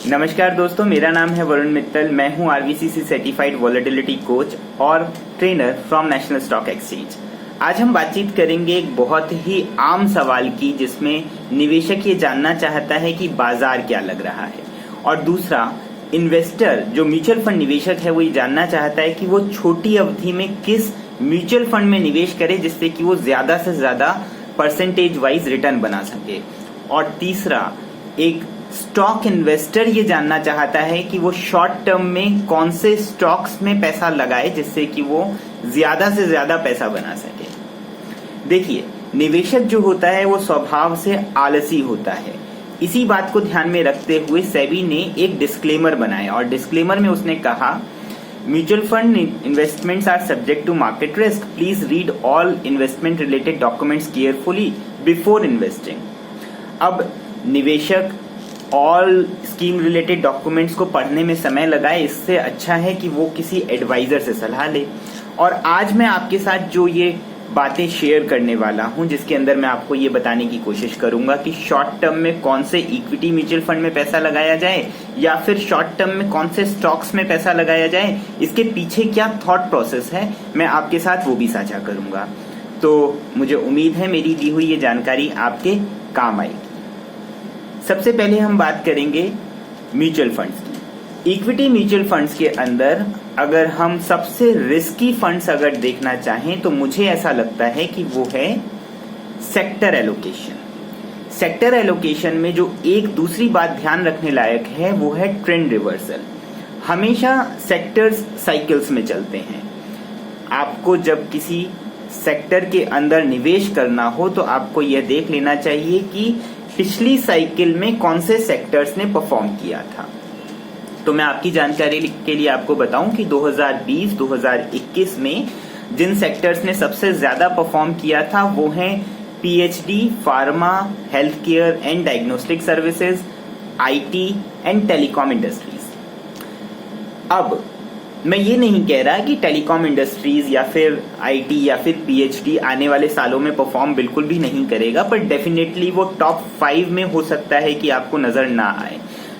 नमस्कार दोस्तों, मेरा नाम है वरुण मित्तल। मैं हूं आरवीसीसी सर्टिफाइड वॉलेटिलिटी कोच और trainer from national stock exchange. आज हम बातचीत करेंगे एक बहुत ही आम सवाल की, जिसमें निवेशक ये जानना चाहता है कि बाजार क्या लग रहा है, और दूसरा इन्वेस्टर जो म्यूचुअल फंड निवेशक है वो ये जानना चाहता है कि वो छोटी अवधि में किस म्यूचुअल फंड में निवेश करे जिससे कि वो ज्यादा से ज्यादा परसेंटेज वाइज रिटर्न बना सके। और तीसरा, एक स्टॉक इन्वेस्टर ये जानना चाहता है कि वो शॉर्ट टर्म में कौन से स्टॉक्स में पैसा लगाए जिससे कि वो ज्यादा से ज्यादा पैसा बना सके। देखिए, निवेशक जो होता है वो स्वभाव से आलसी होता है। इसी बात को ध्यान में रखते हुए सेबी ने एक डिस्क्लेमर बनाया, और डिस्क्लेमर में उसने कहा, mutual fund investments are subject to market risk, please read all investment related documents carefully before investing. अब निवेशक ऑल स्कीम रिलेटेड डॉक्यूमेंट्स को पढ़ने में समय लगाए, इससे अच्छा है कि वो किसी एडवाइजर से सलाह ले। और आज मैं आपके साथ जो ये बातें शेयर करने वाला हूं, जिसके अंदर मैं आपको ये बताने की कोशिश करूंगा कि शॉर्ट टर्म में कौन से इक्विटी म्यूचुअल फंड में पैसा लगाया जाए या फिर शॉर्ट टर्म में कौन से स्टॉक्स में पैसा लगाया जाए, इसके पीछे क्या थॉट प्रोसेस है, मैं आपके साथ वो भी साझा करूंगा। तो मुझे उम्मीद है मेरी दी हुई ये जानकारी आपके काम आएगी। सबसे पहले हम बात करेंगे म्यूचुअल फंड्स की। इक्विटी म्यूचुअल फंड्स के अंदर अगर हम सबसे रिस्की फंड्स अगर देखना चाहें तो मुझे ऐसा लगता है कि वो है सेक्टर एलोकेशन। सेक्टर एलोकेशन में जो एक दूसरी बात ध्यान रखने लायक है वो है ट्रेंड रिवर्सल। हमेशा सेक्टर्स साइकिल्स में चलते हैं। आपको जब किसी सेक्टर के अंदर निवेश करना हो तो आपको यह देख लेना चाहिए कि पिछली साइकिल में कौन से सेक्टर्स ने परफॉर्म किया था। तो मैं आपकी जानकारी के लिए आपको बताऊं कि 2020-2021 में जिन सेक्टर्स ने सबसे ज्यादा परफॉर्म किया था वो हैं PhD, pharma, health care and diagnostic services, IT and telecom industries. अब मैं ये नहीं कह रहा कि टेलीकॉम इंडस्ट्रीज या फिर आईटी या फिर पीएचडी आने वाले सालों में परफॉर्म बिल्कुल भी नहीं करेगा, पर डेफिनेटली वो टॉप 5 में हो सकता है कि आपको नजर ना आए।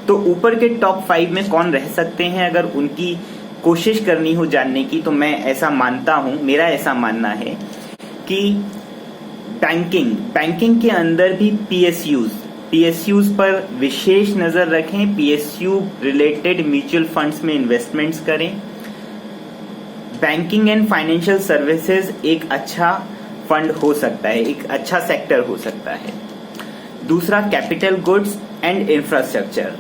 तो ऊपर के टॉप 5 में कौन रह सकते हैं अगर उनकी कोशिश करनी हो जानने की, तो मैं ऐसा मानता हूं, मेरा ऐसा मानना है कि बैंकिंग के अंदर भी पीएसयूज पर विशेष नजर रखें। पीएसयू रिलेटेड म्यूचुअल फंड्स में इन्वेस्टमेंट्स करें। बैंकिंग एंड फाइनेंशियल सर्विसेज एक अच्छा फंड हो सकता है, एक अच्छा सेक्टर हो सकता है। दूसरा, कैपिटल गुड्स एंड इंफ्रास्ट्रक्चर।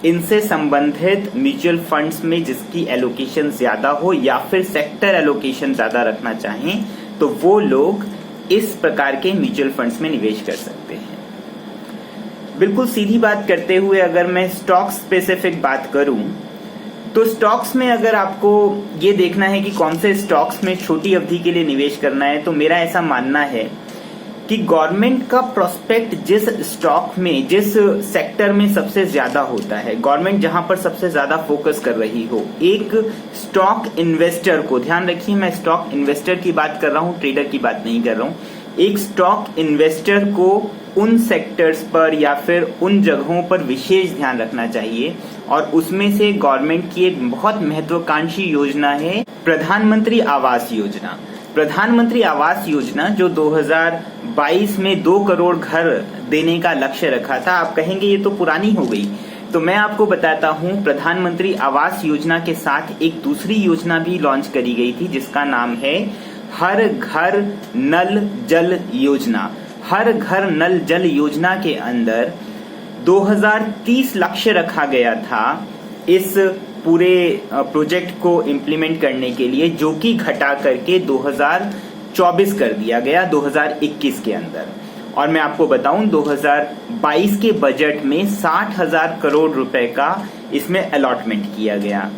इनसे संबंधित म्यूचुअल फंड्स में जिसकी एलोकेशन ज्यादा हो या फिर सेक्टर एलोकेशन ज्यादा रखना चाहें तो वो लोग इस प्रकार के म्यूचुअल फंड्स में निवेश कर सकते हैं। बिल्कुल सीधी बात करते हुए अगर मैं स्टॉक स्पेसिफिक बात करूं तो स्टॉक्स में अगर आपको ये देखना है कि कौन से स्टॉक्स में छोटी अवधि के लिए निवेश करना है, तो मेरा ऐसा मानना है कि गवर्नमेंट का प्रोस्पेक्ट जिस स्टॉक में, जिस सेक्टर में सबसे ज्यादा होता है, गवर्नमेंट जहां पर सबसे ज्यादा फोकस कर रही हो, एक स्टॉक इन्वेस्टर को, ध्यान रखिए मैं स्टॉक इन्वेस्टर की बात कर रहा हूं, ट्रेडर की बात नहीं कर रहा हूं, एक स्टॉक इन्वेस्टर को उन सेक्टर्स पर या फिर उन जगहों पर विशेष ध्यान रखना चाहिए। और उसमें से गवर्नमेंट की एक बहुत महत्वाकांक्षी योजना है प्रधानमंत्री आवास योजना। प्रधानमंत्री आवास योजना जो 2022 में 2 करोड़ घर देने का लक्ष्य रखा था। आप कहेंगे ये तो पुरानी हो गई, तो मैं आपको बताता हूं, प्रधानमंत्री आवास योजना के साथ एक दूसरी योजना भी लॉन्च करी गई थी जिसका नाम है हर घर नल जल योजना। हर घर नल जल योजना के अंदर 2030 लक्ष्य रखा गया था इस पूरे प्रोजेक्ट को इम्प्लीमेंट करने के लिए, जो कि घटा करके 2024 कर दिया गया 2021 के अंदर। और मैं आपको बताऊं 2022 के बजट में 60,000 करोड़ रुपए का इसमें अलॉटमेंट किया गया।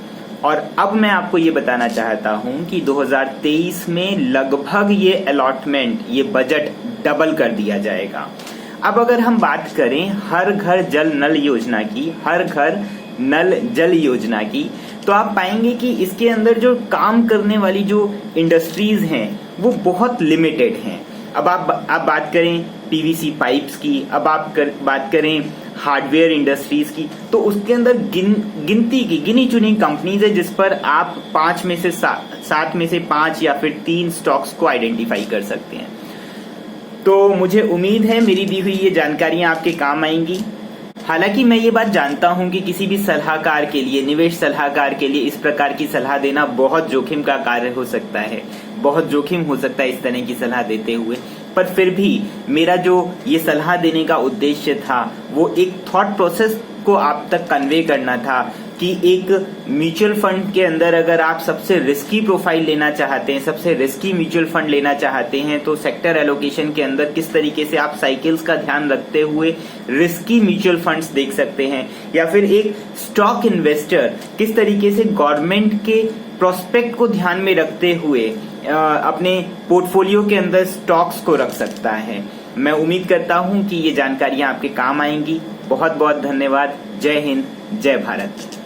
और अब मैं आपको ये बताना चाहता हूं कि 2023 में लगभग ये अलॉटमेंट, ये बजट डबल कर दिया जाएगा। अब अगर हम बात करें हर घर जल नल योजना की, हर घर नल जल योजना की, तो आप पाएंगे कि इसके अंदर जो काम करने वाली जो इंडस्ट्रीज हैं वो बहुत लिमिटेड हैं। अब आप बात करें पीवीसी पाइप्स की, अब आप बात करें हार्डवेयर इंडस्ट्रीज की, तो उसके अंदर गिनी चुनी कंपनीज है जिस पर आप 5 में से 7 में से 5 या फिर 3 स्टॉक्स को आइडेंटिफाई कर सकते हैं। तो मुझे उम्मीद है मेरी दी हुई ये जानकारियां आपके काम आएंगी। हालांकि मैं ये बात जानता हूं कि किसी भी सलाहकार के लिए, निवेश सलाहकार के लिए इस प्रकार की सलाह देना बहुत जोखिम का कार्य हो सकता है, बहुत जोखिम हो सकता है इस तरह की सलाह देते हुए। पर फिर भी मेरा जो ये सलाह देने का उद्देश्य था वो एक थॉट प्रोसेस को आप तक कन्वे करना था कि एक म्यूचुअल फंड के अंदर अगर आप सबसे रिस्की प्रोफाइल लेना चाहते हैं, सबसे रिस्की म्यूचुअल फंड लेना चाहते हैं, तो सेक्टर एलोकेशन के अंदर किस तरीके से आप साइकिल्स का ध्यान रखते हुए रिस्की म्यूचुअल फंड्स देख सकते हैं, या फिर एक स्टॉक इन्वेस्टर किस तरीके से गवर्नमेंट के प्रोस्पेक्ट को ध्यान में रखते हुए अपने पोर्टफोलियो के अंदर स्टॉक्स को रख सकता है। मैं उम्मीद करता हूं कि ये जानकारियां आपके काम आएंगी। बहुत बहुत धन्यवाद। जय हिंद, जय भारत।